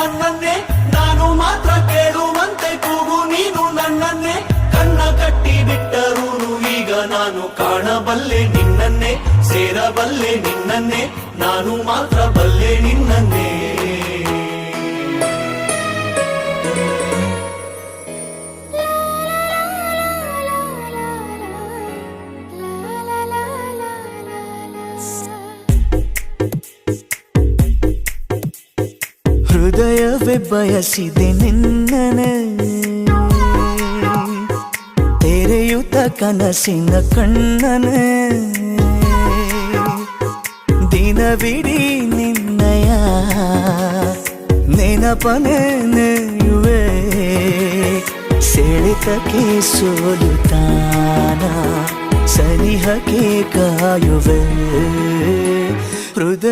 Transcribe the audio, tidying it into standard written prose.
ನನ್ನನ್ನೇ, ನಾನು ಮಾತ್ರ ಕೇಳುವಂತೆ ಕೂಗು ನೀನು ನನ್ನನ್ನೇ. ಕಣ್ಣ ಕಟ್ಟಿ ಬಿಟ್ಟರೂನು ಈಗ ನಾನು ಕಾಣಬಲ್ಲೆ ನಿನ್ನನ್ನೇ, ಸೇರಬಲ್ಲೆ ನಿನ್ನನ್ನೇ, ನಾನು ಮಾತ್ರ ಬಲ್ಲೆ ನಿನ್ನನ್ನೇ. ಹೃದಯವೇ ಬಯಸಿದೆ ನಿನ್ನನೆ, ತೆರೆಯುತ್ತ ಕನಸಿನ ಕಣ್ಣನೆ. ದಿನವಿಡೀ ನಿನ್ನಯ ನೆನಪನೆಯುವೆ, ಸೆಳೆತಕ್ಕೆ ಸೋಲುತ್ತಾನ ಸನಿಹಕ್ಕೆ ಕಾಯುವೆ. ಹೃದಯ